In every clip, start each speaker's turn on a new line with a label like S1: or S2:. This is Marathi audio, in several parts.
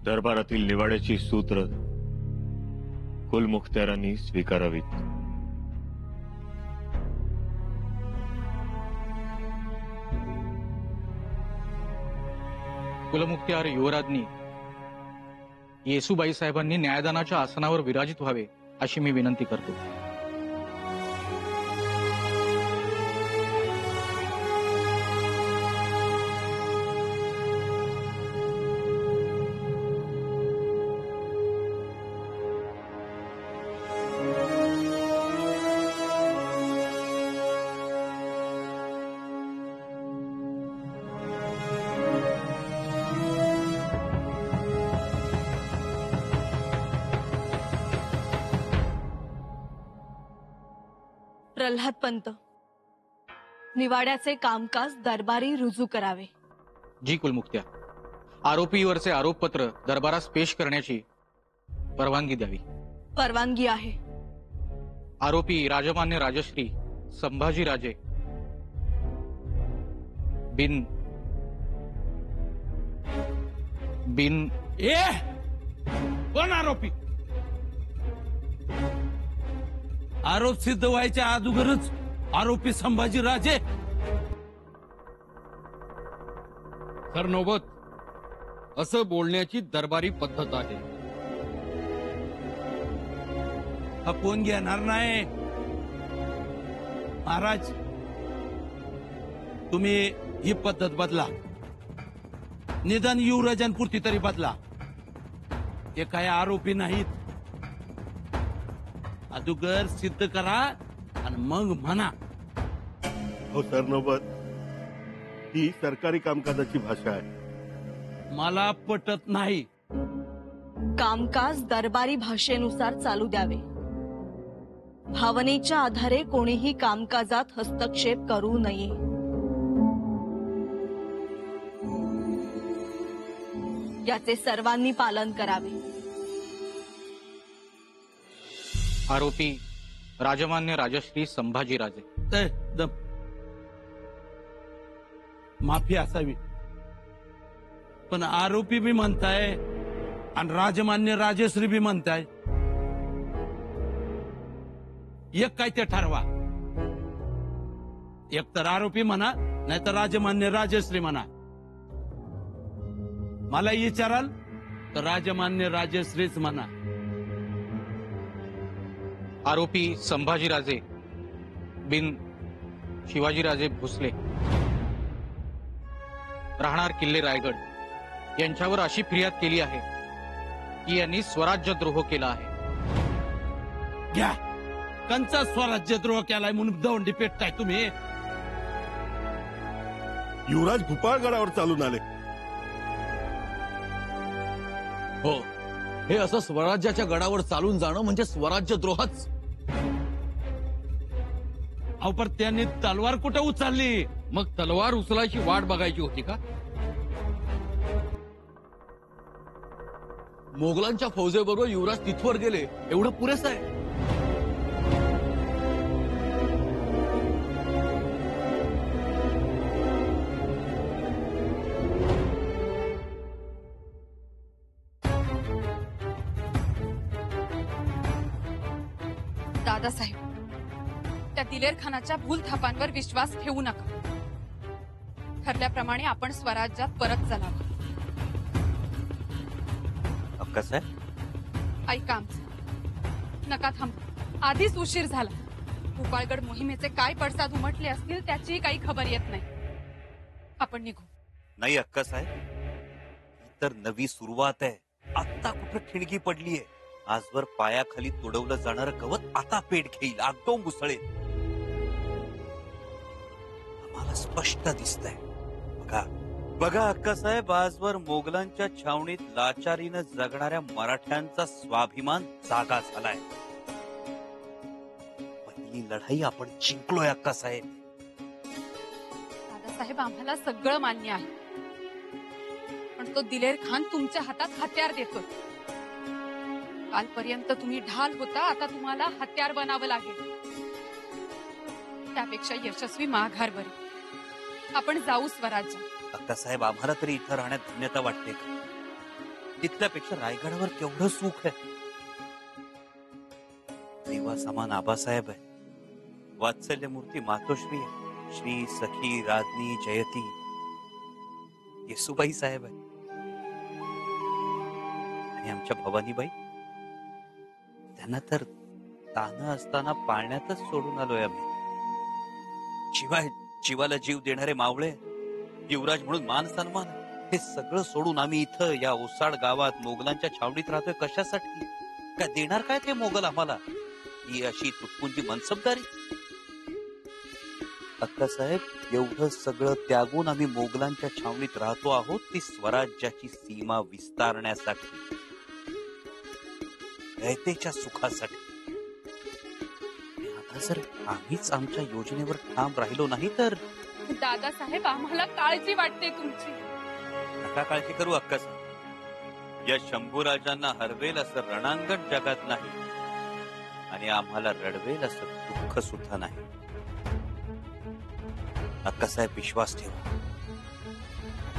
S1: दरबारातील निवाड्याची सूत्र कुलमुखत्यारांनी स्वीकारावीत।
S2: कुलमुखत्यार युवराज्ञी येसुबाई साहेबांनी न्यायदानाच्या आसनावर विराजित व्हावे अशी मी विनंती करतो।
S3: प्रल्हाद पंत, निवाड्याचे कामकाज दरबारी रुजू करावे।
S2: जी कुलमुखत्यार, आरोपीवरचे आरोपपत्र दरबारास पेश करण्याची परवानगी द्यावी।
S3: परवानगी आहे।
S2: आरोपी राजमान्य राजश्री संभाजी राजे बिन बिन
S4: कोण आरोपी? आरोप सिद्ध व्हायच्या अगोदरच आरोपी संभाजी राजे?
S5: सरनोबत, असं बोलण्याची दरबारी पद्धत आहे।
S4: हा कोण घेणार नाही? महाराज, तुम्ही ही पद्धत बदला, निदान युवराजांपुरती तरी बदला। ते काय आरोपी नाहीत। अगोदर सिद्ध करा आणि मग म्हणा।
S6: हो सरनोबत, ही सरकारी कामकाजाची भाषा आहे।
S4: मला पटत नाही।
S3: कामकाज दरबारी भाषेनुसार चालू द्यावे। भावनेच्या आधारे कोणीही कामकाजात हस्तक्षेप करू नये। याचे सर्वांनी पालन करावे।
S2: आरोपी राजमान्य राजश्री संभाजी राजे।
S4: माफी असावी, पण आरोपी भी म्हणताय आणि राजमान्य राजश्री भी म्हणताय। एक काय ते ठरवा, एक तर आरोपी म्हणा, नाही तर राजमान्य राजश्री म्हणा। मला विचाराल तर राजमान्य राजश्रीच म्हणा।
S2: आरोपी संभाजीराजे बिन शिवाजीराजे भोसले राहणार किल्ले रायगड यांच्यावर अशी फिर्याद केली आहे की यांनी स्वराज्यद्रोह केला आहे।
S4: घ्या, कंचा स्वराज्यद्रोह केलाय म्हणून दवंडी पेटताय तुम्ही?
S6: युवराज भूपाळगडावर चालून आले।
S7: हो, हे असं स्वराज्याच्या गडावर चालून जाणं म्हणजे स्वराज्यद्रोहच।
S4: अहो, पण त्यांनी तलवार कुठं उचलली?
S5: मग तलवार उचलायची वाट बघायची होती का?
S7: मोगलांच्या फौजेबरोबर युवराज तिथवर गेले, एवढं पुरेसं आहे।
S8: दादासाहेब, त्या दिलेर खानाच्या भूल थापांवर विश्वास ठेवू नका। ठरल्याप्रमाणे आपण स्वराज्यात परत चलावं।
S9: अक्कासाहेब,
S8: ऐका आमचं, नका थांब। आधीच उशीर झाला। भूपाळगड मोहिमेचे काय पडसाद उमटले असतील त्याची काही खबर येत नाही। आपण निघू।
S9: नाही अक्कासाहेब, ही तर नवी सुरुवात आहे। आता कुठं ठिणगी पडलीये? आजवर पायाखाली तोडवलं जाणारं गवत आता पेट घेईल, आगटोंब उसळेल। आम्हाला स्पष्ट दिसतंय। बघा बघा अक्कासाहेब, आजवर मोगलांच्या छावणीत लाचारीनं जगणाऱ्या मराठ्यांचा स्वाभिमान जागा झालाय। पहिली लढाई आपण जिंकलोय अक्कासाहेब।
S8: दादासाहेब, आम्हाला सगळं मान्य आहे, पण तो दिलेर खान तुमच्या हातात हत्यार देतो। कालपर्यंत तुम्ही ढाल होता, आता तुम्हाला हत्यार बनावं लागेल। त्यापेक्षा यशस्वी माघार बरी। आपण जाऊ स्वराज्य।
S9: अक्कासाहेब, आम्हाला तरी इथं राहण्यात धन्यता वाटते का? तिथल्यापेक्षा रायगडावर केवढं सुख आहे. देवा समान आबासाहेब आहे, वात्सल्य मूर्ती मातोश्री आहे, श्री सखी राजनी जयती येसुबाई साहेब आहे, आणि आमच्या भवानीबाई त्यांना तर तानं असताना पाळण्यातच सोडून आलोय आम्ही. शिवाय जीवाला जीव देणारे मावळे, युवराज म्हणून मान सन्मान, हे सगळं सोडून आम्ही इथं या ओसाड गावात मोगलांच्या छावणीत राहतोय. कशासाठी? काय देणार काय ते मोगल आम्हाला? ही अशी तुटपुंजी मनसबदारी? अक्कासाहेब, एवढं सगळं त्यागून आम्ही मोगलांच्या छावणीत राहतो आहोत, ती स्वराज्याची सीमा विस्तारण्यासाठी, रयतेच्या सुखासाठी. आता जर आम्हीच आमच्या योजनेवर ठाम राहिलो नाही तर?
S8: दादासाहेब, आम्हाला काळजी वाटते तुमची.
S9: नका काळजी करू अक्कासाहेब, या शंभूराजांना हरवेल असं रणांगण जगात नाही, आणि आम्हाला रडवेल असं दुःख सुद्धा नाही. अक्कासाहेब, विश्वास ठेवा,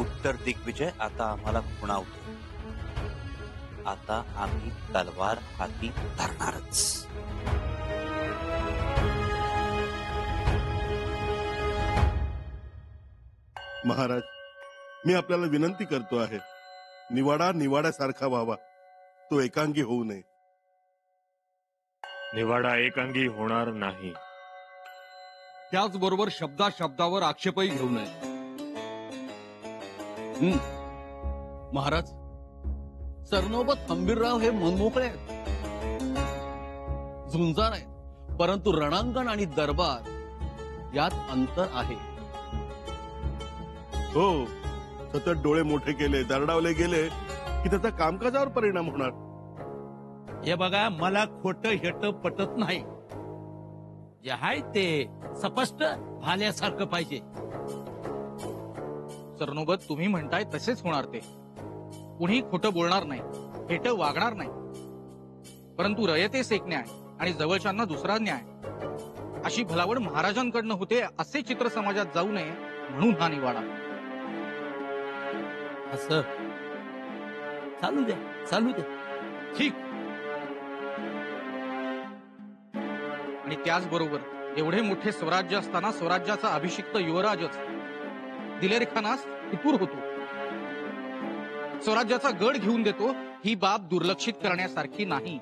S9: उत्तर दिग्विजय आता आम्हाला खुणावतो. आता आम्ही तलवार हाती धरणारच.
S6: महाराज, मी आपल्याला विनंती करतो आहे, निवाडा निवाड्यासारखा व्हावा, तो एकांगी होऊ नये.
S1: निवाडा एकांगी होणार नाही.
S5: त्याचबरोबर शब्दावर आक्षेपही घेऊ नये.
S7: महाराज, सरनोबत हंबीरराव हे मनमोकळे आहेत, झुंजार आहेत, परंतु रणांगण आणि दरबार यात अंतर आहे.
S6: हो, सतत डोळे मोठे केले, दरडावले गेले की त्याचा कामकाजावर परिणाम होणार.
S4: हे बघा, मला खोट हेट पटत नाही. जे आहे ते स्पष्ट भाल्यासारखं पाहिजे.
S2: सरनोबत, तुम्ही म्हणताय तसेच होणार. ते कुणी खोटं बोलणार नाही, हेट वागणार नाही, परंतु रयतेस एक न्याय आणि जवळच्यांना दुसरा न्याय, अशी भलावड महाराजांकडनं होते, असे चित्र समाजात जाऊ नये म्हणून हा निवाडा.
S4: असं चालू द्या, चालू द्या. ठीक.
S2: आणि त्याचबरोबर एवढे मोठे स्वराज्य असताना स्वराज्याचा अभिषिक्त युवराजच दिलेरखानास फितूर होतो, स्वराज्याचा गड घेऊन देतो, ही बाब दुर्लक्षित करण्यासारखी नाही.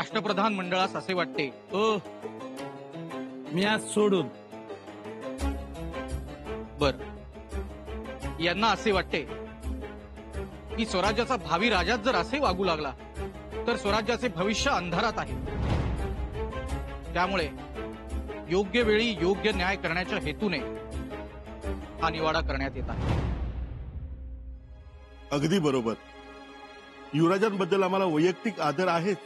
S2: अष्टप्रधान मंडळास असे वाटते,
S4: मी आज सोडून
S2: बर, यांना असे वाटते की स्वराज्याचा भावी राजाच जर असे वागू लागला तर स्वराज्याचे भविष्य अंधारात आहे. त्यामुळे योग्य वेळी योग्य न्याय करण्याच्या हेतूने हा निवाडा करण्यात येत आहे.
S6: अगदी बरोबर. युवराजांबद्दल आम्हाला वैयक्तिक आदर आहेच,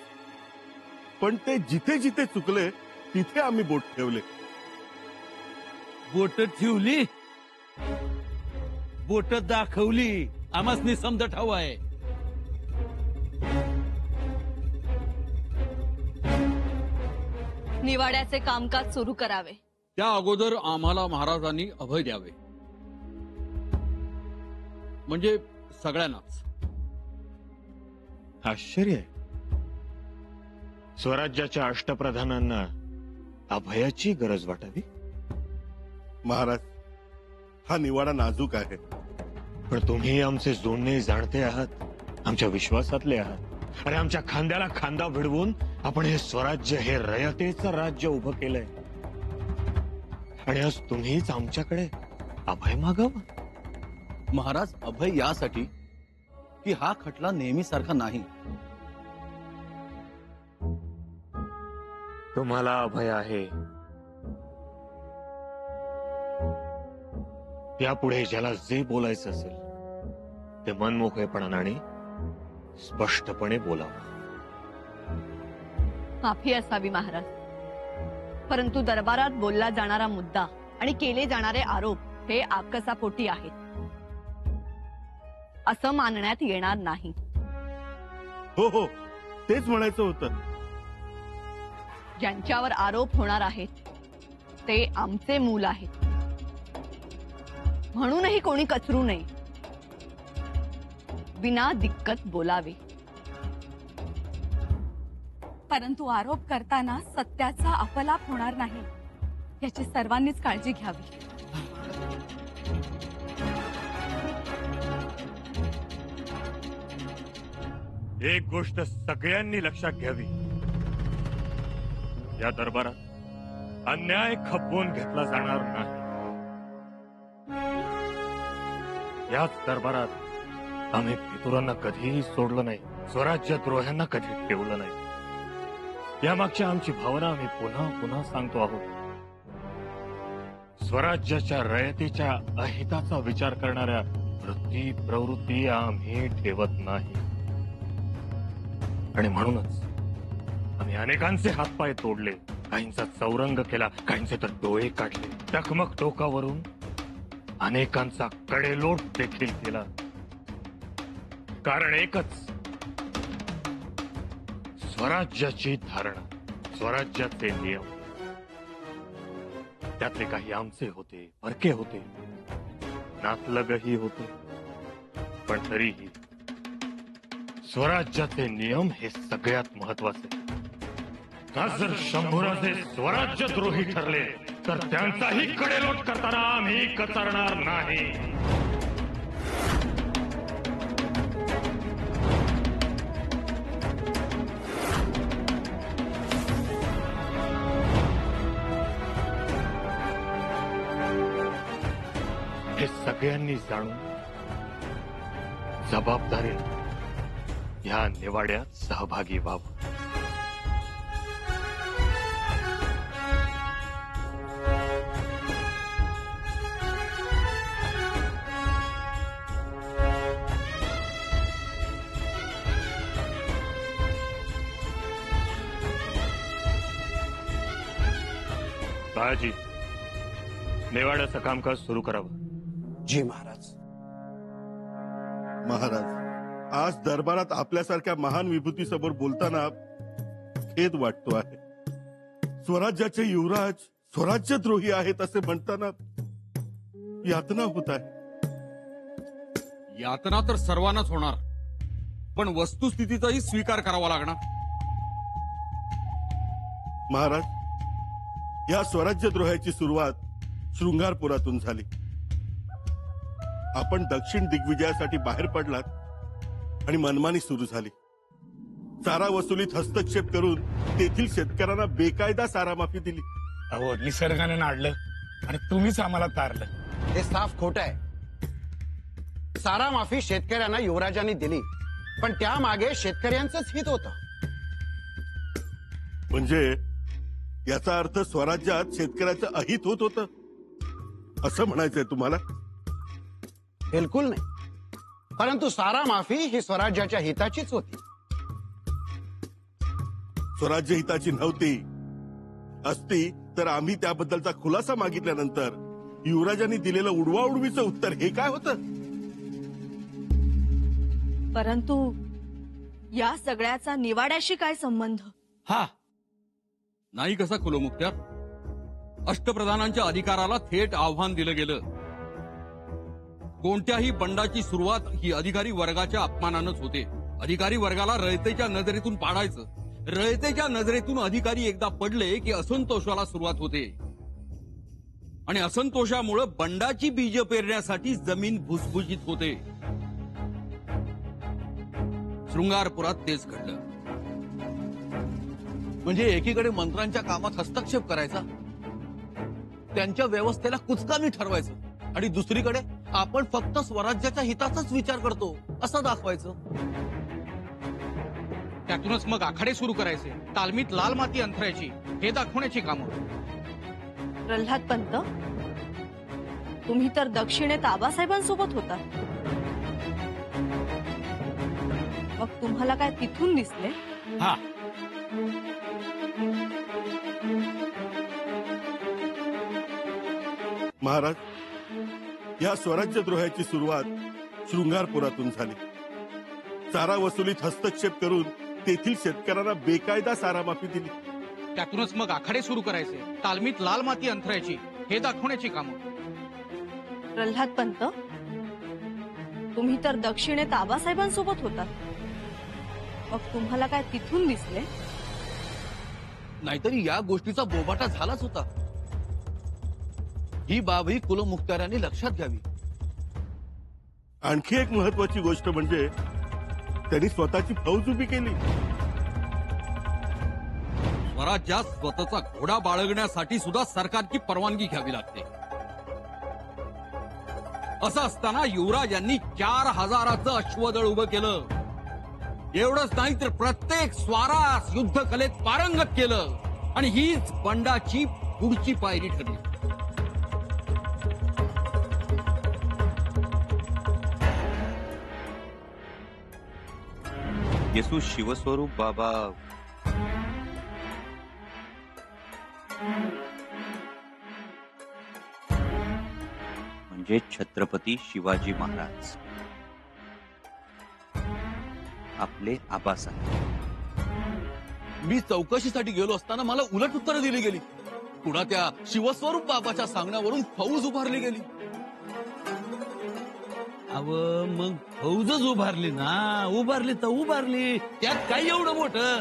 S6: पण ते जिथे जिथे चुकले तिथे आम्ही बोट ठेवले.
S4: बोट ठेवली, बोट दाखवली, आम्हासनी समज ठाव आहे.
S3: निवाड्याचे कामकाज सुरू करावे.
S5: त्या अगोदर आम्हाला महाराजांनी अभय द्यावे, म्हणजे सगळ्यांनाच.
S1: आश्चर्य आहे, स्वराज्याच्या अष्टप्रधानांना अभयाची गरज वाटावी.
S6: महाराज, हा निवाडा नाजूक आहे.
S1: पण तुम्ही आमचे जोडणे जाणते आहात, आमच्या विश्वासातले आहात. अरे, आमच्या खांद्याला खांदा भिडवून आपण हे स्वराज्य, हे रयतेचं राज्य उभं केलंय, आणि आज तुम्हीच आमच्याकडे अभय मागावं.
S7: महाराज, अभय यासाठी की हा खटला नेहमीसारखा नाही.
S1: तुम्हाला अभय आहे, यापुढे ज्याला जे बोलायचं असेल ते मनमोकळेपणाने आणि स्पष्टपणे बोलावं.
S3: माफी असावी महाराज, परंतु दरबारात बोलला जाणारा मुद्दा आणि केले जाणारे आरोप हे आकसापोटी आहेत, असं मानण्यात येणार नाही.
S6: हो हो, तेच म्हणायचं होतं.
S3: ज्यांच्यावर आरोप होणार आहेत ते आमचे मूल आहेत, म्हणूनही कोणी कचरू नये. विना दिक्कत बोलावे.
S8: परंतु आरोप करताना सत्याचा अपलाप होणार नाही याची सर्वांनीच काळजी घ्यावी.
S1: एक गोष्ट सगळ्यांनी लक्षात घ्यावी, या दरबारात अन्याय खपवून घेतला जाणार नाही. याच दरबारात आम्ही फितुरांना कधीही सोडलं नाही, स्वराज्यद्रोह्यांना कधी ठेवलं नाही. यामागची आमची भावना आम्ही पुन्हा पुन्हा सांगतो आहोत. स्वराज्याच्या रयतेच्या अहिताचा विचार करणाऱ्या वृत्ती प्रवृत्ती आम्ही ठेवत नाही. आणि म्हणूनच आम्ही अनेकांचे हातपाय तोडले, काहींचा चौरंग केला, काहींचे तर डोळे काढले, टकमक टोकावरून अनेकांचा कडेलोट देखील केला. कारण एकच, स्वराज्याची धारणा, स्वराज्याचे नियम. त्यातले काही आमचे होते, परके होते, नातलगही होते, पण तरीही स्वराज्याचे नियम हे सगळ्यात महत्वाचे. आज जर शंभूराजे स्वराज्यद्रोही ठरले तर त्यांचाही कडेलोट करताना आम्ही कचरणार नाही. हे सगळ्यांनी जाणून जबाबदारीने या निवाड्यात सहभागी व्हावं. बाळाजी, नेवाड्याचं कामकाज सुरू करावं.
S10: जी महाराज.
S6: महाराज, आज दरबारात आपल्यासारख्या महान विभूतीसमोर बोलताना खेद वाटतो आहे. स्वराज्याचे युवराज स्वराज्यद्रोही आहेत असे म्हणताना यातना होत आहे.
S5: यातना तर सर्वांनाच होणार, पण वस्तुस्थितीचाही स्वीकार करावा लागणार.
S6: महाराज, या स्वराज्यद्रोहाची सुरुवात शृंगारपुरातून झाली. आपण दक्षिण दिग्विजयासाठी बाहेर पडलात आणि मनमानी सुरू झाली. चारा वसुलीत हस्तक्षेप करून तेथील शेतकऱ्यांना बेकायदा सारा माफी दिली.
S11: अहो, निसर्गाने नाडलं आणि तुम्हीच आम्हाला तारलं.
S10: हे साफ खोट आहे. सारा माफी शेतकऱ्यांना युवराजांनी दिली, पण त्यामागे शेतकऱ्यांचंच हित होतं.
S6: म्हणजे याचा अर्थ स्वराज्यात शेतकऱ्याचं अहित होत होतं असं म्हणायचंय तुम्हाला?
S10: बिलकुल नाही. परंतु सारा माफी ही स्वराज्याच्या हिताचीच होती.
S6: स्वराज्य हिताची नव्हती. असती तर आम्ही त्याबद्दलचा खुलासा मागितल्यानंतर युवराजांनी दिलेलं उडवाउडवीचं उत्तर हे काय होतं?
S3: परंतु या सगळ्याचा निवाड्याशी काय संबंध?
S5: हा नाही कसा खुलो मुक्त्यार. अष्टप्रधानांच्या अधिकाराला थेट आव्हान दिलं गेलं. कोणत्याही बंडाची सुरुवात ही अधिकारी वर्गाच्या अपमानानंच होते. अधिकारी वर्गाला रयतेच्या नजरेतून पाडायचं. रयतेच्या नजरेतून अधिकारी एकदा पडले की असंतोषाला सुरुवात होते आणि असंतोषामुळे बंडाची बीज पेरण्यासाठी जमीन भुसभुशीत होते. शृंगारपुरात तेच घडलं.
S7: म्हणजे एकीकडे मंत्र्यांच्या कामात हस्तक्षेप करायचा, त्यांच्या व्यवस्थेला कुचकामी ठरवायचं, आणि दुसरीकडे आपण फक्त स्वराज्याच्या हिताचाच विचार करतो असं दाखवायचं.
S2: त्यातूनच मग आखाडे सुरू करायचे, तालमीत लाल माती अंथरायची, हे दाखवण्याची कामं.
S3: प्रल्हाद पंत, तुम्ही तर दक्षिणेत आबासाहेबांसोबत होता. मग तुम्हाला काय तिथून दिसले?
S5: हा
S6: महाराज, या स्वराज्यद्रोहाची सुरुवात शृंगारपुरातून झाली. चारा वसुलीत हस्तक्षेप करून तेथील शेतकऱ्यांना बेकायदा सारा माफी दिली.
S2: त्यातूनच मग आखाडे सुरू करायचे, तालमीत लाल माती अंथरायची, हे दाखवण्याची कामं.
S3: प्रल्हाद पंत, तुम्ही तर दक्षिणेत आबासाहेबांसोबत होतात. मग तुम्हाला काय तिथून दिसले?
S7: नाहीतरी या गोष्टीचा बोबाटा झालाच होता. ही बाबही कुलमुखत्यारांनी लक्षात घ्यावी.
S6: आणखी एक महत्वाची गोष्ट म्हणजे त्यांनी स्वतःची फौज उभी केली.
S5: स्वराज्यात स्वतःचा घोडा बाळगण्यासाठी सुद्धा सरकारची परवानगी घ्यावी लागते. असं असताना युवराज यांनी 4000चं अश्वदळ उभं केलं. एवढंच नाही तर प्रत्येक स्वारास युद्ध कलेत पारंगत केलं आणि हीच बंडाची पुढची पायरी ठरली.
S9: येसू शिवस्वरूप बाबा म्हणजे छत्रपती शिवाजी महाराज आपले आबासाहेब.
S7: मी चौकशीसाठी गेलो असताना मला उलट उत्तरं दिली गेली. पुन्हा त्या शिवस्वरूप बाबाच्या सांगण्यावरून फौज उभारली गेली.
S4: अव मग फौजच उभारली ना, उभारली तर उभारली, त्यात काय एवढं मोठं?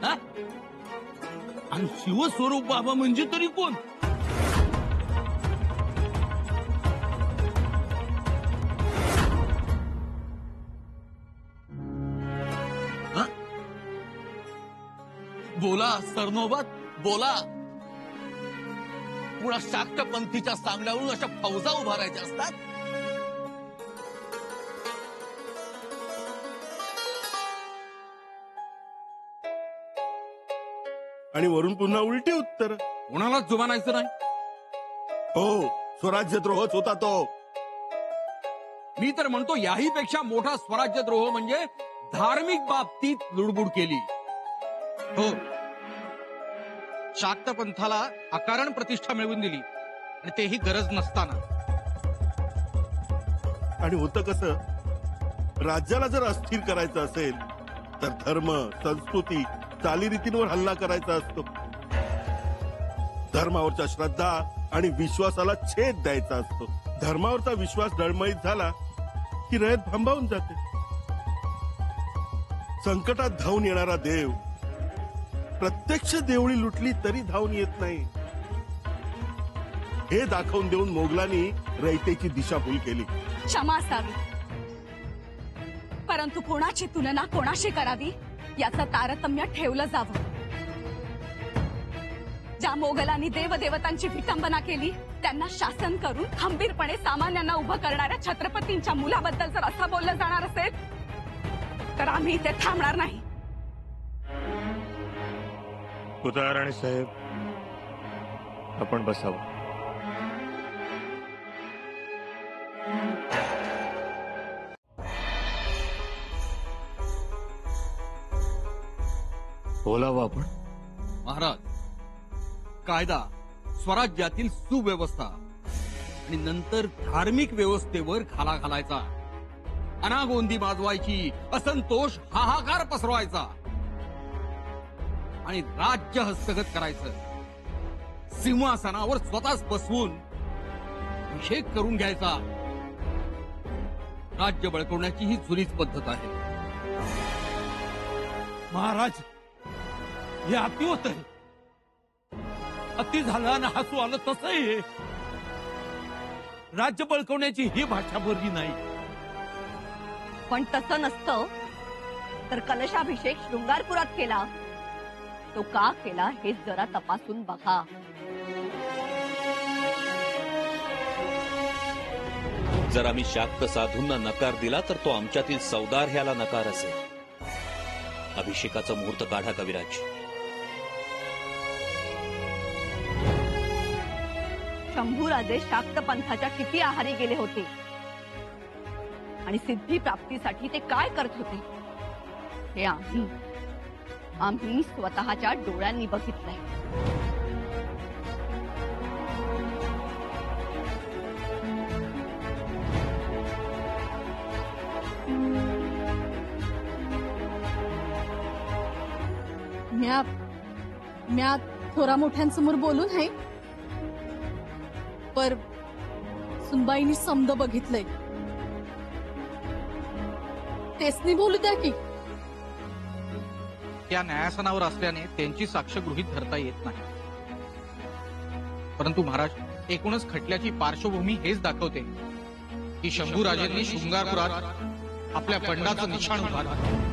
S4: हा? आणि शिवस्वरूप बाबा म्हणजे तरी कोण?
S7: बोला सरनोबत बोला. पुन्हा शाक्तपंथीच्या सांगण्यावरून अशा फौजा उभारायच्या असतात?
S6: आणि वरून पुन्हा उलटी उत्तर.
S5: कोणालाच जुमानायचं नाही.
S6: हो, स्वराज्यद्रोहच होता तो.
S5: मी तर म्हणतो याही पेक्षा मोठा स्वराज्यद्रोह म्हणजे धार्मिक बाबतीत लुडबुड केली.
S2: हो, शाक्त पंथाला अकारण प्रतिष्ठा मिळवून दिली आणि तेही गरज नसताना.
S6: आणि होतं कसं, राज्याला जर अस्थिर करायचं असेल तर धर्म, संस्कृती, चालीरीतींवर हल्ला करायचा असतो. धर्मावरच्या श्रद्धा आणि विश्वासाला छेद द्यायचा असतो. धर्मावरचा विश्वास डळमळीत झाला की रयत भांबावून जाते. संकटात धावून येणारा देव प्रत्यक्ष देवळी लुटली तरी धावून येत नाही. हे दाखवून देऊन मोगलांनी रयतेची दिशाभूल केली.
S3: क्षमा असावी, परंतु कोणाची तुलना कोणाशी करावी याचं तारतम्य ठेवलं जावं. ज्या मोगलांनी देवदेवतांची विटंबना केली त्यांना शासन करून खंबीरपणे सामान्यांना उभं करणाऱ्या छत्रपतींच्या मुलाबद्दल जर असं बोललं जाणार असेल तर आम्ही इथे थांबणार नाही.
S1: उदाहरण साहेब, आपण बसावं. बोलावं आपण.
S5: महाराज, कायदा, स्वराज्यातील सुव्यवस्था आणि नंतर धार्मिक व्यवस्थेवर खाला घालायचा, अनागोंदी माजवायची, असंतोष हाहाकार पसरवायचा आणि राज्य हस्तगत करायचं. सिंहासनावर स्वतःच बसवून अभिषेक करून घ्यायचा. राज्य बळकवण्याची ही जुनीच पद्धत आहे.
S4: महाराज, हे अति होत आहे. अति झालं आणि हसू आलं तसं आहे. राज्य बळकवण्याची ही भाषा भरली नाही.
S3: पण तसं नसतं तर कलशाभिषेक शृंगारपुरात केला. तो का केला हे जरा तपासून बघा.
S9: जर आम्ही शाक्त साधूंना नकार दिला तर तो आमच्यातील सौदार ह्याला नकार असेल. अभिषेकाचा मुहूर्त काढा कविराज.
S3: शंभूराजे शाक्त पंथाच्या किती आहारी गेले होते आणि सिद्धी प्राप्तीसाठी ते काय करत होते हे आम्ही स्वतःच्या डोळ्यांनी बघितलंय.
S8: म्या थोरा मोठ्यांसमोर बोलून आहे, पर सुनबाईनी समद बघितलंय. तेसनी बोलू द्या की.
S2: त्या न्यायासनावर असल्याने त्यांची साक्ष गृहीत धरता येत नाही. परंतु महाराज, एकूणच खटल्याची पार्श्वभूमी हेच दाखवते की शंभूराजेंनी शृंगारपुरात आपल्या बंडाचं निशाण उभारलं.